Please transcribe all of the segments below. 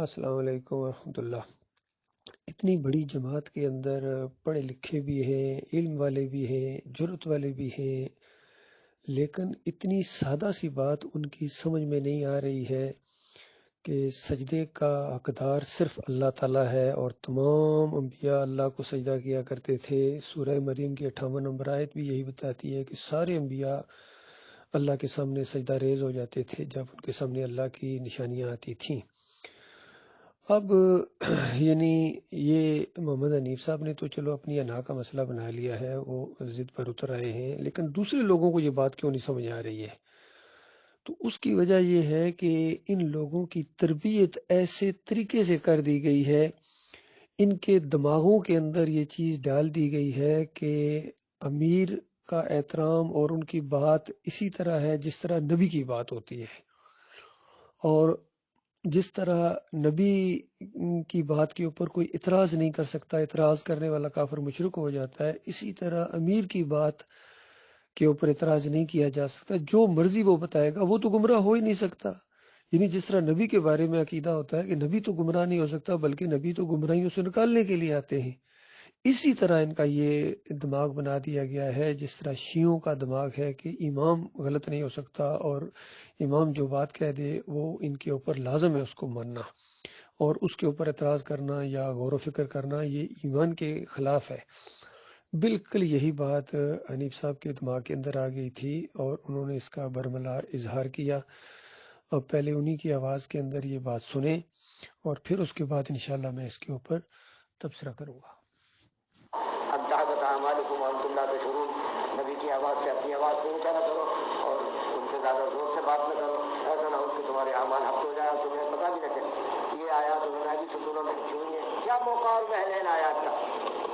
السلام علیکم ورحمۃ اللہ۔ اتنی بڑی جماعت کے اندر پڑھے لکھے بھی ہیں، علم والے بھی ہیں، جرأت والے بھی ہیں، لیکن اتنی سادہ سی بات ان کی سمجھ میں نہیں آ رہی ہے کہ سجدے کا حقدار صرف اللہ تعالیٰ ہے اور تمام انبیاء اللہ کو سجدہ کیا کرتے تھے۔ سورہ مریم کی 58 نمبر آیت بھی یہی بتاتی ہے کہ سارے انبیاء اللہ کے سامنے سجدہ ریز ہو جاتے تھے جب ان کے سامنے اللہ کی نشانیاں آتی تھیں۔ اب یعنی یہ محمد حنیف صاحب نے تو چلو اپنی انا کا مسئلہ بنا لیا ہے، وہ ضد پر اتر آئے ہیں، لیکن دوسرے لوگوں کو یہ بات کیوں نہیں سمجھ آ رہی ہے؟ تو اس کی وجہ یہ ہے کہ ان لوگوں کی تربیت ایسے طریقے سے کر دی گئی ہے، ان کے دماغوں کے اندر یہ چیز ڈال دی گئی ہے کہ امیر کا احترام اور ان کی بات اسی طرح ہے جس طرح نبی کی بات ہوتی ہے، اور جس طرح نبی کی بات کے اوپر کوئی اعتراض نہیں کر سکتا، اعتراض کرنے والا کافر مشرک ہو جاتا ہے، اسی طرح امیر کی بات کے اوپر اعتراض نہیں کیا جا سکتا، جو مرضی وہ بتائے گا وہ تو گمراہ ہو ہی نہیں سکتا۔ یعنی جس طرح نبی کے بارے میں عقیدہ ہوتا ہے کہ نبی تو گمراہ نہیں ہو سکتا بلکہ نبی تو گمراہیوں سے نکالنے کے لیے آتے ہیں، اسی طرح ان کا یہ دماغ بنا دیا گیا ہے، جس طرح شیعوں کا دماغ ہے کہ امام غلط نہیں ہو سکتا اور امام جو بات کہہ دے وہ ان کے اوپر لازم ہے اس کو ماننا، اور اس کے اوپر اعتراض کرنا یا غور و فکر کرنا یہ ایمان کے خلاف ہے۔ بالکل یہی بات حنیف صاحب کے دماغ کے اندر آ گئی تھی اور انہوں نے اس کا برملا اظہار کیا۔ اور پہلے انہی کی آواز کے اندر یہ بات سنیں اور پھر اس کے بعد انشاءاللہ میں اس کے اوپر تبصرہ کروں گا۔ نبی کی آواز سے اپنی آواز کو اونچا نہ کرو اور ان سے زیادہ زور سے بات نہ کرو، ایسا نہ ہو کہ تمہارے اعمال حق ہو جائے اور تمہیں پتہ بھی نہ چلے۔ یہ آیات انہوں نے بھی ستونوں میں لکھی ہوئی ہے۔ کیا موقع اور محل ہے ان آیات کا؟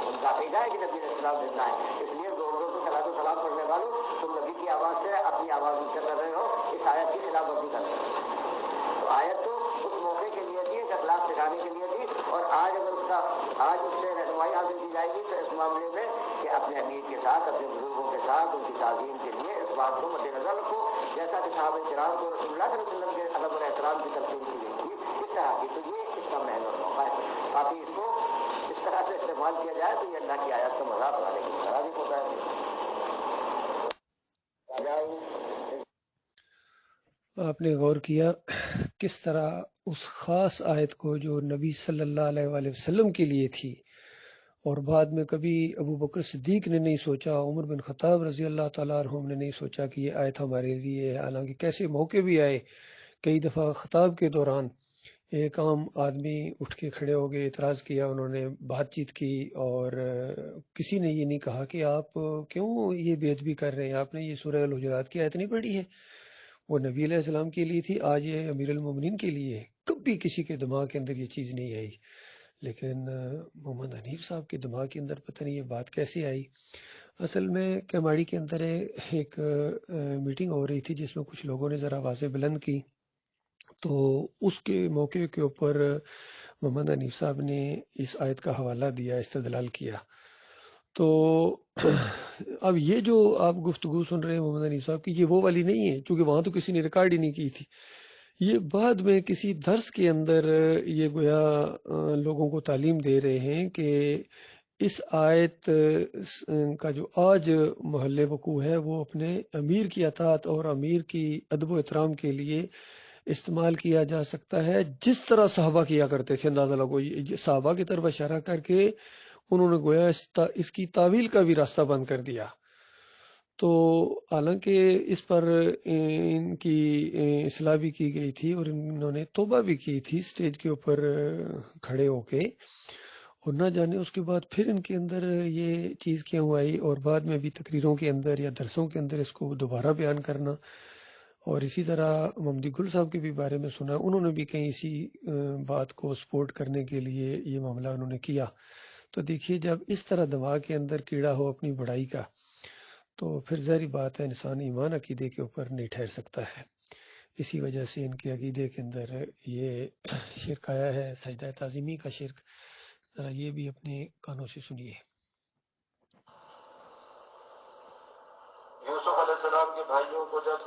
ان کا عقیدہ ہے کہ نبی علیہ السلام زندہ ہے، اس لیے زور زور سے صلاۃ و سلام پڑھنے والوں تم نبی کی آواز سے اپنی آواز اونچا کر رہے ہو، اس آیت کی خلاف ورزی کر رہے ہو۔ تو آیت تو اس موقع کے لیے تھی، اخلاق سکھانے کے لیے تھی، اور آج اگر آج اس سے رہنمائی حاصل کی جائے گی تو اس معاملے میں کہ اپنے امیر کے ساتھ، اپنے بزرگوں کے ساتھ ان کی تعظیم کے لیے اس بات کو مد نظر رکھو، جیسا کہ صحابہ کرام کو رسول اللہ صلی اللہ علیہ وسلم کے ادب اور احترام کی تلقین کی گئی تھی، اس طرح کی۔ تو یہ اس کا محل اور موقع ہے، باقی اس کو اس طرح سے استعمال کیا جائے تو یہ اللہ کی آیات کا مذاق بنانے کی طرح بھی ہوتا ہے۔ آپ نے غور کیا کس طرح اس خاص آیت کو جو نبی صلی اللہ علیہ وآلہ وسلم کے لیے تھی، اور بعد میں کبھی ابو بکر صدیق نے نہیں سوچا، عمر بن خطاب رضی اللہ تعالیٰ عنہم نے نہیں سوچا کہ یہ آیت ہمارے لیے ہے، حالانکہ کیسے موقع بھی آئے کئی دفعہ خطاب کے دوران ایک عام آدمی اٹھ کے کھڑے ہو گئے، اعتراض کیا، انہوں نے بات چیت کی، اور کسی نے یہ نہیں کہا کہ آپ کیوں یہ بے ادبی کر رہے ہیں، آپ نے یہ سورہ الحجرات کی آیت نہیں پڑھی ہے؟ وہ نبی علیہ السلام کے لیے تھی، آج یہ امیر المومنین کے لیے ہے۔ کبھی کسی کے دماغ کے اندر یہ چیز نہیں آئی، لیکن محمد حنیف صاحب کے دماغ کے اندر پتہ نہیں یہ بات کیسے آئی۔ اصل میں کیماڑی کے اندر ایک میٹنگ ہو رہی تھی جس میں کچھ لوگوں نے ذرا آوازیں بلند کی، تو اس کے موقع کے اوپر محمد حنیف صاحب نے اس آیت کا حوالہ دیا، استدلال کیا۔ تو اب یہ جو آپ گفتگو سن رہے ہیں محمد حنیف صاحب کی، یہ وہ والی نہیں ہے، چونکہ وہاں تو کسی نے ریکارڈ ہی نہیں کی تھی، یہ بعد میں کسی درس کے اندر یہ گویا لوگوں کو تعلیم دے رہے ہیں کہ اس آیت کا جو آج محل وقوع ہے وہ اپنے امیر کی اطاعت اور امیر کی ادب و احترام کے لیے استعمال کیا جا سکتا ہے، جس طرح صحابہ کیا کرتے تھے۔ اندازہ لگو، صحابہ کی طرف اشارہ کر کے انہوں نے گویا اس کی تعویل کا بھی راستہ بند کر دیا۔ تو حالانکہ اس پر ان کی اصلاح بھی کی گئی تھی اور انہوں نے توبہ بھی کی تھی اسٹیج کے اوپر کھڑے ہو کے، اور نہ جانے اس کے بعد پھر ان کے اندر یہ چیز کیوں آئی، اور بعد میں بھی تقریروں کے اندر یا درسوں کے اندر اس کو دوبارہ بیان کرنا۔ اور اسی طرح محمدی گل صاحب کے بھی بارے میں سنا، انہوں نے بھی کہیں اسی بات کو سپورٹ کرنے کے لیے یہ معاملہ انہوں نے کیا۔ تو دیکھیے، جب اس طرح دماغ کے اندر کیڑا ہو اپنی بڑائی کا، تو پھر ظاہری بات ہے انسان ایمان عقیدے کے اوپر نہیں ٹھہر سکتا ہے۔ اسی وجہ سے ان کے عقیدے کے اندر یہ شرک آیا ہے، سجدہ تعظیمی کا شرک۔ ذرا یہ بھی اپنے کانوں سے سنیے۔ یوسف علیہ السلام کے بھائیوں کو جب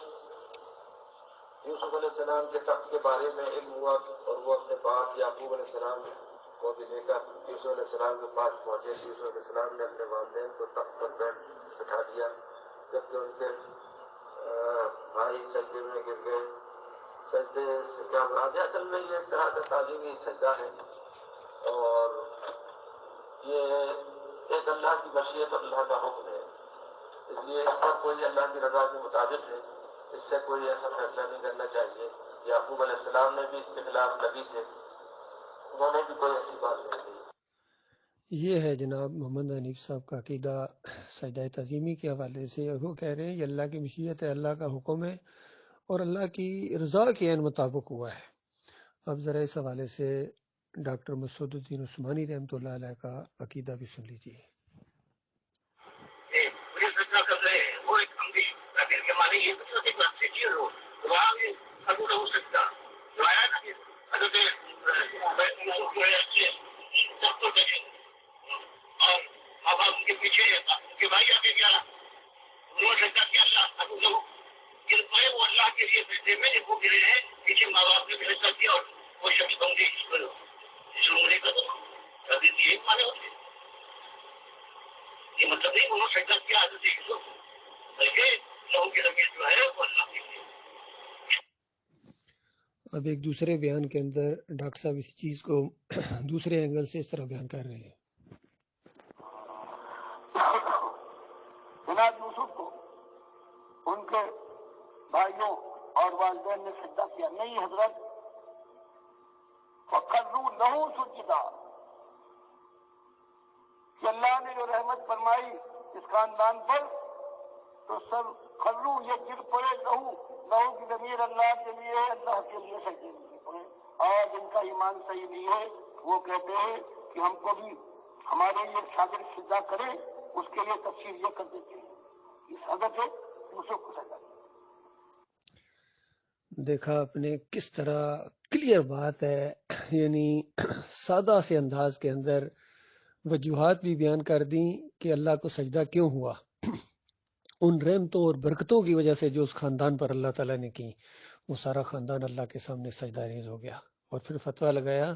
یوسف علیہ السلام کے تخت کے بارے میں علم ہوا اور وہ اپنے باپ یعقوب یعقوب علیہ السلام کو بھی لے کر یوسف علیہ السلام کے پاس پہنچے. یوسف علیہ السلام نے اپنے والدین کو تخت پر بٹھا دیا, جبکہ ان کے بھائی سجدے میں گر گئے. سجدے سے کیا مراد ہے؟ اصل میں یہ ایک طرح کا تعلیمی سجدہ ہے, اور یہ ایک اللہ کی مشیت اور اللہ کا حکم ہے, اس لیے اس پر کوئی اللہ کی رضا کے مطابق ہے, اس سے کوئی ایسا فیصلہ نہیں کرنا چاہیے. یعقوب علیہ السلام نے بھی اس کے خلاف نبی تھے, انہوں نے بھی کوئی ایسی بات نہیں کی. یہ ہے جناب محمد حنیف صاحب کا عقیدہ سجدہ تعظیمی کے حوالے سے, اور وہ کہہ رہے ہیں یہ اللہ کی مشیت ہے, اللہ کا حکم ہے اور اللہ کی رضا کے عین مطابق ہوا ہے. اب ذرا اس حوالے سے ڈاکٹر مسعود الدین عثمانی رحمۃ اللہ علیہ کا عقیدہ بھی سن لیجیے. اور اب آپ کے پیچھے کہ بھائی آگے کیا وہ سجدہ کیا اللہ گر پڑے, وہ اللہ کے لیے سجدے میں جن کو گرے ہیں پیچھے ماں باپ نے بھی سجدہ کیا, اور وہ شخص بن گئی اس عمرے کا تو یہی مانے ہوتے, یہ مطلب نہیں انہوں نے سجدہ کیا حضرت یوسف, بلکہ لوگوں کی رمیت جو ہے وہ اللہ کے لیے. اب ایک دوسرے بیان کے اندر ڈاکٹر صاحب اس چیز کو دوسرے اینگل سے اس طرح بیان کر رہے ہیں. جناب یوسف کو ان کے بھائیوں اور والدین نے سجدہ کیا نہیں حضرت, فخروا لہو سجدا, کہ اللہ نے جو رحمت فرمائی اس خاندان پر تو سب خرو یہ گر پڑے, لہو کی ضمیر اللہ کے لیے ہے, اللہ کے لیے سجدے میں گر پڑے. اور جن کا ایمان صحیح نہیں ہے وہ کہتے ہیں کہ ہم کو بھی ہمارے لیے شاگرد سجدہ کرے, اس کے لیے تفسیر یہ کر دیتے ہیں اس حضرت یوسف کو سجدہ. دیکھا آپ نے کس طرح کلیئر بات ہے, یعنی سادہ سے انداز کے اندر وجوہات بھی بیان کر دیں کہ اللہ کو سجدہ کیوں ہوا, ان رحمتوں اور برکتوں کی وجہ سے جو اس خاندان پر اللہ تعالیٰ نے کی, وہ سارا خاندان اللہ کے سامنے سجدہ ریز ہو گیا. اور پھر فتویٰ لگایا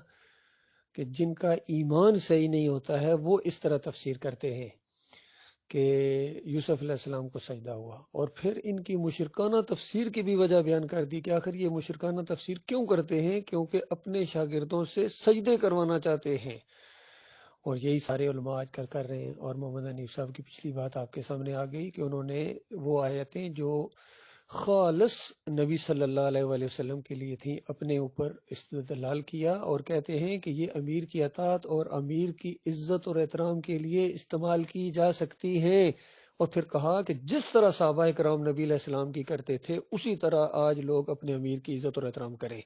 کہ جن کا ایمان صحیح نہیں ہوتا ہے وہ اس طرح تفسیر کرتے ہیں کہ یوسف علیہ السلام کو سجدہ ہوا, اور پھر ان کی مشرکانہ تفسیر کی بھی وجہ بیان کر دی کہ آخر یہ مشرکانہ تفسیر کیوں کرتے ہیں, کیونکہ اپنے شاگردوں سے سجدے کروانا چاہتے ہیں, اور یہی سارے علماء آج کل کر رہے ہیں. اور محمد حنیف صاحب کی پچھلی بات آپ کے سامنے آ گئی کہ انہوں نے وہ آیتیں جو خالص نبی صلی اللہ علیہ وآلہ وسلم کے لیے تھیں اپنے اوپر استدلال کیا, اور کہتے ہیں کہ یہ امیر کی اطاعت اور امیر کی عزت اور احترام کے لیے استعمال کی جا سکتی ہیں. اور پھر کہا کہ جس طرح صحابہ کرام نبی علیہ السلام کی کرتے تھے اسی طرح آج لوگ اپنے امیر کی عزت اور احترام کریں.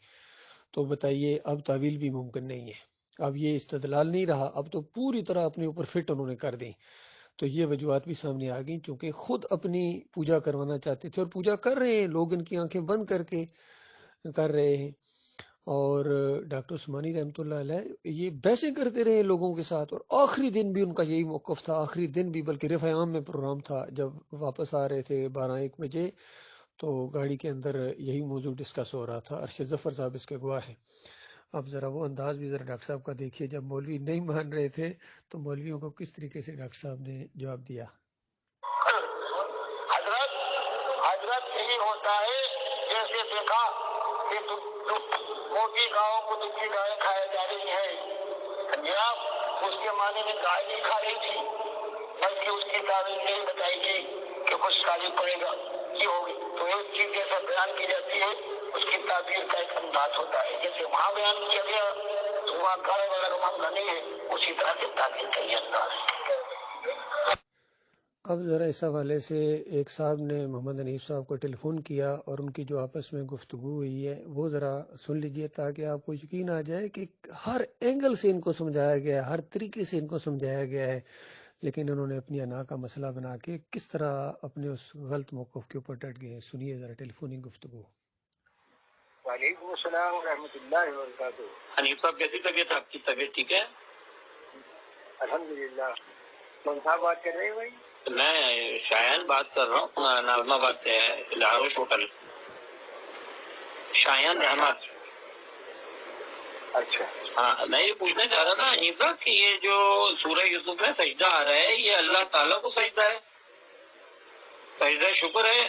تو بتائیے اب تعویل بھی ممکن نہیں ہے, اب یہ استدلال نہیں رہا, اب تو پوری طرح اپنے اوپر فٹ انہوں نے کر دی. تو یہ وجوہات بھی سامنے آ گئیں, چونکہ خود اپنی پوجا کروانا چاہتے تھے اور پوجا کر رہے ہیں, لوگ ان کی آنکھیں بند کر کے کر رہے ہیں. اور ڈاکٹر عثمانی رحمۃ اللہ علیہ یہ بحثیں کرتے رہے لوگوں کے ساتھ, اور آخری دن بھی ان کا یہی موقف تھا, آخری دن بھی بلکہ رفع عام میں پروگرام تھا, جب واپس آ رہے تھے 12-1 بجے تو گاڑی کے اندر یہی موضوع ڈسکس ہو رہا تھا. ارشد ظفر صاحب اس کے گواہ ہیں. اب ذرا وہ انداز بھی ذرا ڈاکٹر صاحب کا دیکھیے, جب مولوی نہیں مان رہے تھے تو مولویوں کو کس طریقے سے ڈاکٹر صاحب نے جواب دیا. حضرت یہی ہوتا ہے جیسے دیکھا کہ موٹی گاؤں کو دکھی گائے کھائی جا رہی ہے, جناب اس کے معنی میں گائے نہیں کھا رہی تھی بلکہ اس کی تعریف نہیں بتائی گئی کہ کچھ کھانا پڑے گا, یہ ہوگی. تو ایک چیز جیسے بیان کی جاتی ہے اس کی تعبیر کا ایک انداز ہوتا ہے, جیسے وہاں بیان کیا گیا تو وہاں گائے والا کا معاملہ نہیں ہے, اسی طرح سے تعبیر کا یہ انداز ہے. اب ذرا اس حوالے سے ایک صاحب نے محمد حنیف صاحب کو ٹیلی فون کیا اور ان کی جو آپس میں گفتگو ہوئی ہے وہ ذرا سن لیجئے تاکہ آپ کو یقین آ جائے کہ ہر اینگل سے ان کو سمجھایا گیا ہے, ہر طریقے سے ان کو سمجھایا گیا ہے, لیکن انہوں نے اپنی انا کا مسئلہ بنا کے کس طرح اپنے اس غلط موقف کے اوپر ڈٹ گئے. سنیے ذرا ٹیلی فونی گفتگو. وعلیکم السلام ورحمۃ اللہ وبرکاتہ. حنیف صاحب کیسی طبیعت ہے آپ کی؟ طبیعت ٹھیک ہے الحمدللہ. کون صاحب بات کر رہے ہیں بھائی؟ میں شایان بات کر رہا ہوں, نازم آباد سے لاہور ہوٹل. شایان احمد. اچھا ہاں میں یہ پوچھنا چاہ رہا تھا حنیفہ کہ یہ جو سورہ یوسف میں سجدہ آ رہا ہے یہ اللہ تعالیٰ کو سجدہ ہے، سجدہ شکر ہے؟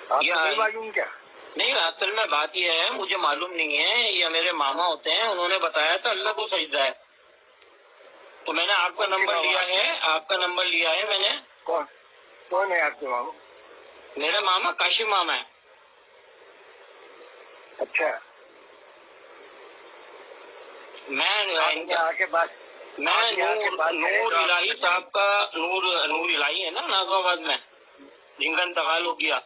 آپ کو نہیں معلوم کیا؟ نہیں، اصل میں بات یہ ہے مجھے معلوم نہیں ہے، یہ میرے ماما ہوتے ہیں انہوں نے بتایا تھا اللہ کو سجدہ ہے، تو میں نے آپ کا نمبر لیا ہے، آپ کا نمبر لیا ہے میں نے۔ کون ہے آپ کے ماما؟ میرے ماما کاشف ماما ہے۔ اچھا، میں نور الہی صاحب کا نور الہی ہے نا نازم آباد میں جن کا انتقال ہو گیا۔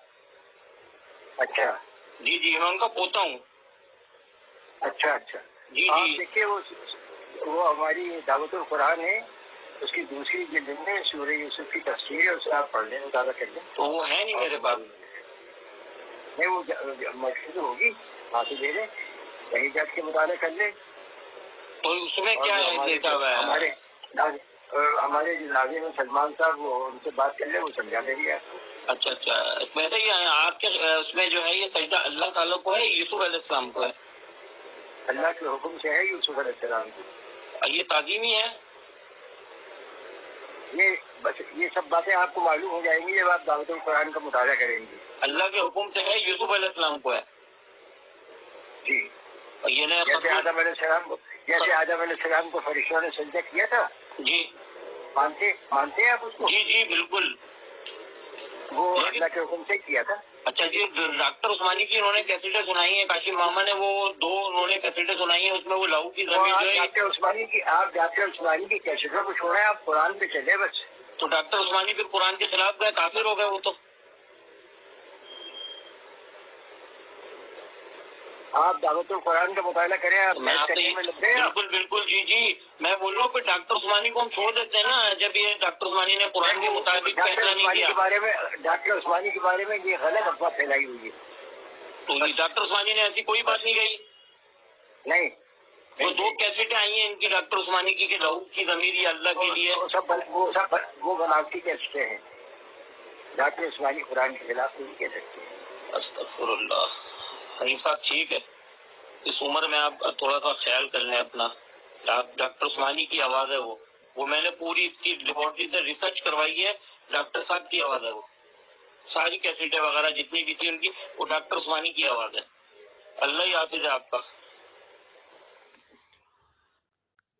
اچھا جی جی میں ان کا پوتا ہوں۔ اچھا اچھا جی آپ جی دیکھیے وہ ہماری دعوت القرآن ہے، اس کی دوسری جلد میں سورہ یوسف کی تفسیر ہے، اسے آپ پڑھ لیں، مطالعہ کر لیں۔ تو وہ ہے نہیں میرے پاس۔ نہیں، وہ مشہور ہوگی، آپ دے دیں، کہیں جا کے مطالعہ کر لیں۔ تو اس میں کیا لکھا ہوا ہے؟ ہمارے ناظرین میں سلمان صاحب، وہ ان سے بات کر لیں، وہ سمجھا دیں گے۔ اچھا اچھا، ویسے ہی آپ کے اس میں جو ہے یہ سجدہ اللہ تعالیٰ کو ہے یوسف علیہ السلام کو ہے؟ اللہ کے حکم سے ہے یوسف علیہ السلام کو۔ یہ تعظیمی ہے؟ یہ سب باتیں آپ کو معلوم ہو جائیں گی جب آپ دعوت القرآن کا مطالعہ کریں گے۔ اللہ کے حکم سے ہے یوسف علیہ السلام کو ہے؟ جی، اور یہ جیسے آدم علیہ السلام کو فرشتوں نے سجدہ کیا تھا، جی مانتے ہیں آپ اس کو؟ جی جی بالکل، وہ اللہ کے حکم سے کیا تھا۔ اچھا جی، ڈاکٹر عثمانی کی انہوں نے کیسٹیں سنائی ہیں، کاشف ماما نے وہ دو انہوں نے کیسٹیں سنائی ہیں، اس میں وہ لہو کی زمین جو ہے۔ آپ ڈاکٹر عثمانی کی کیسٹوں کو چھوڑیں، آپ قرآن پہ چلے بس۔ تو ڈاکٹر عثمانی پھر قرآن کے خلاف گئے، کافر ہو گئے وہ تو۔ آپ دعوت القرآن کا مطالعہ کریں، آپ بالکل بالکل جی جی، میں بول رہا ہوں کہ ڈاکٹر عثمانی کو ہم چھوڑ دیتے ہیں نا، جب یہ ڈاکٹر عثمانی نے قرآن کے مطابق فیصلہ نہیں کیا۔ ڈاکٹر عثمانی کے بارے میں یہ غلط افواہ پھیلائی ہوئی ہے۔ تو ڈاکٹر عثمانی نے ایسی کوئی بات نہیں کہی؟ نہیں، وہ دو کیسٹیں آئی ہیں ان کی ڈاکٹر عثمانی کی کہ لہو کی ضمیر یہ اللہ کے لیے، وہ بناوٹی کیسٹیں ہیں۔ ڈاکٹر عثمانی قرآن کے خلاف نہیں کہہ سکتے۔ استغفر اللہ۔ حنیف صاحب ٹھیک ہے، اس عمر میں آپ تھوڑا سا خیال کر لیں اپنا۔ ڈاکٹر عثمانی کی آواز ہے وہ میں نے پوری اس کی لیبارٹری سے ریسرچ کروائی ہے، ڈاکٹر صاحب کی آواز ہے وہ، ساری کیسٹیں وغیرہ جتنی بھی تھی ان کی، وہ ڈاکٹر عثمانی کی آواز ہے۔ اللہ ہی حافظ ہے آپ کا۔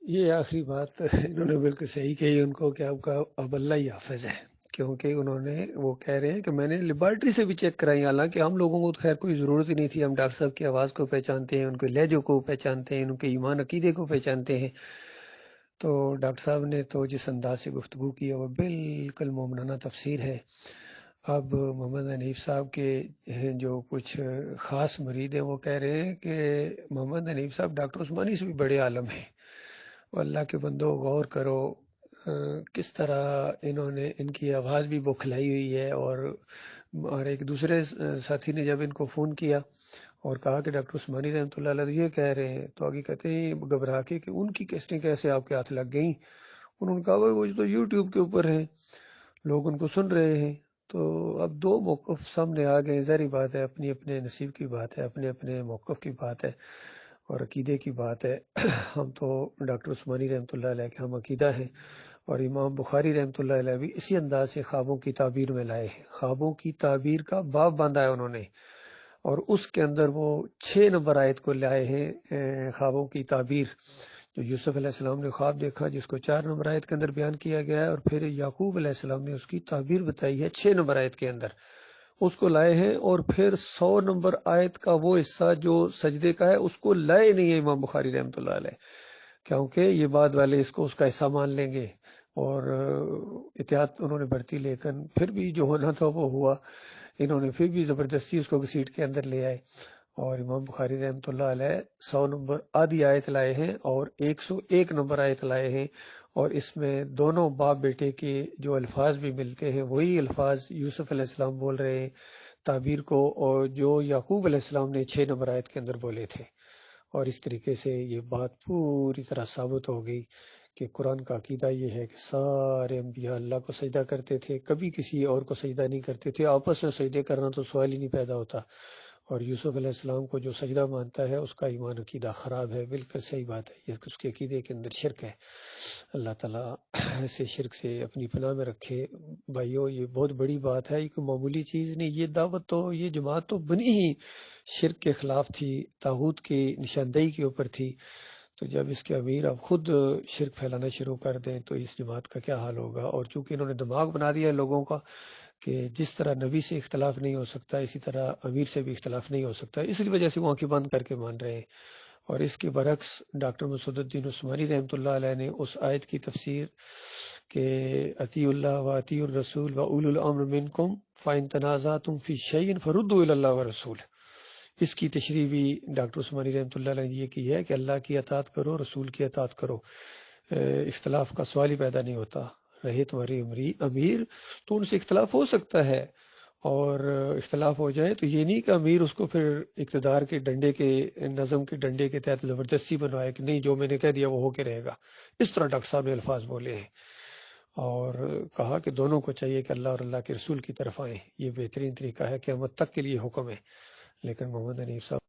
یہ آخری بات انہوں نے بالکل صحیح کہی ان کو کہ آپ کا اب اللہ ہی حافظ ہے، کیونکہ انہوں نے وہ کہہ رہے ہیں کہ میں نے لیبارٹری سے بھی چیک کرائی، حالانکہ ہم لوگوں کو تو خیر کوئی ضرورت ہی نہیں تھی، ہم ڈاکٹر صاحب کی آواز کو پہچانتے ہیں، ان کے لہجوں کو پہچانتے ہیں، ان کے ایمان عقیدے کو پہچانتے ہیں۔ تو ڈاکٹر صاحب نے تو جس انداز سے گفتگو کی وہ بالکل مومنانہ تفسیر ہے۔ اب محمد حنیف صاحب کے جو کچھ خاص مرید ہیں وہ کہہ رہے ہیں کہ محمد حنیف صاحب ڈاکٹر عثمانی سے بھی بڑے عالم ہیں۔ اللہ کے بندو غور کرو کس طرح انہوں نے ان کی آواز بھی بوکھلائی ہوئی ہے، اور ایک دوسرے ساتھی نے جب ان کو فون کیا اور کہا کہ ڈاکٹر عثمانی رحمۃ اللہ علیہ یہ کہہ رہے ہیں، تو آگے کہتے ہیں گھبرا کے کہ ان کی کیسٹیں کیسے آپ کے ہاتھ لگ گئیں؟ انہوں نے کہا وہ تو یوٹیوب کے اوپر ہیں، لوگ ان کو سن رہے ہیں۔ تو اب دو موقف سامنے آ گئے، ظاہری بات ہے اپنی اپنے نصیب کی بات ہے، اپنے اپنے موقف کی بات ہے اور عقیدے کی بات ہے۔ ہم تو ڈاکٹر عثمانی رحمۃ اللہ علیہ کے ہم عقیدہ ہیں، اور امام بخاری رحمۃ اللہ علیہ بھی اسی انداز سے خوابوں کی تعبیر میں لائے ہیں۔ خوابوں کی تعبیر کا باب باندھا ہے انہوں نے، اور اس کے اندر وہ 6 نمبر آیت کو لائے ہیں، خوابوں کی تعبیر جو یوسف علیہ السلام نے خواب دیکھا جس کو 4 نمبر آیت کے اندر بیان کیا گیا ہے، اور پھر یعقوب علیہ السلام نے اس کی تعبیر بتائی ہے 6 نمبر آیت کے اندر، اس کو لائے ہیں، اور پھر 100 نمبر آیت کا وہ حصہ جو سجدے کا ہے اس کو لائے نہیں ہے امام بخاری رحمۃ اللہ علیہ، کیونکہ یہ بعد والے اس کا حصہ مان لیں گے، اور احتیاط انہوں نے برتی، لیکن پھر بھی جو ہونا تھا وہ ہوا، انہوں نے پھر بھی زبردستی اس کو گھسیٹ کے اندر لے آئے، اور امام بخاری رحمۃ اللہ علیہ 100 نمبر آدھی آیت لائے ہیں اور 101 نمبر آیت لائے ہیں، اور اس میں دونوں باپ بیٹے کے جو الفاظ بھی ملتے ہیں وہی الفاظ یوسف علیہ السلام بول رہے ہیں تعبیر کو، اور جو یعقوب علیہ السلام نے 6 نمبر آیت کے اندر بولے تھے۔ اور اس طریقے سے یہ بات پوری طرح ثابت ہو گئی کہ قرآن کا عقیدہ یہ ہے کہ سارے انبیاء اللہ کو سجدہ کرتے تھے، کبھی کسی اور کو سجدہ نہیں کرتے تھے، آپس میں سجدے کرنا تو سوال ہی نہیں پیدا ہوتا، اور یوسف علیہ السلام کو جو سجدہ مانتا ہے اس کا ایمان عقیدہ خراب ہے. بالکل صحیح بات ہے، یہ اس کے عقیدے کے اندر شرک ہے. اللہ تعالیٰ ایسے شرک سے اپنی پناہ میں رکھے. بھائیو یہ بہت بڑی بات ہے، یہ کوئی معمولی چیز نہیں. یہ دعوت تو، یہ جماعت تو بنی ہی شرک کے خلاف تھی، طاغوت کی نشاندہی کے اوپر تھی. تو جب اس کے امیر اب خود شرک پھیلانا شروع کر دیں تو اس جماعت کا کیا حال ہوگا. اور چونکہ انہوں نے دماغ بنا دیا ہے لوگوں کا کہ جس طرح نبی سے اختلاف نہیں ہو سکتا اسی طرح امیر سے بھی اختلاف نہیں ہو سکتا، اس لیے وجہ سے وہ آنکھیں بند کر کے مان رہے ہیں. اور اس کے برعکس ڈاکٹر مسعود الدین عثمانی رحمۃ اللہ علیہ نے اس آیت کی تفسیر کہ اطیعوا اللہ و اطیعوا الرسول و اولو الامر منکم فإن تنازعتم فی شیء فردوا الی اللہ ورسول، اس کی تشریح بھی ڈاکٹر عثمانی رحمۃ اللہ علیہ نے یہ کی ہے کہ اللہ کی اطاعت کرو، رسول کی اطاعت کرو. اختلاف کا سوال ہی پیدا نہیں ہوتا. رہے تمہاری امیر تو ان سے اختلاف ہو سکتا ہے، اور اختلاف ہو جائے تو یہ نہیں کہ امیر اس کو پھر اقتدار کے ڈنڈے کے، نظم کے ڈنڈے کے تحت زبردستی بنوائے کہ نہیں جو میں نے کہہ دیا وہ ہو کے رہے گا. اس طرح ڈاکٹر صاحب نے الفاظ بولے ہیں اور کہا کہ دونوں کو چاہیے کہ اللہ اور اللہ کے رسول کی طرف آئیں. یہ بہترین طریقہ ہے، قیامت تک کے لیے حکم ہے. لیکن محمد حنیف صاحب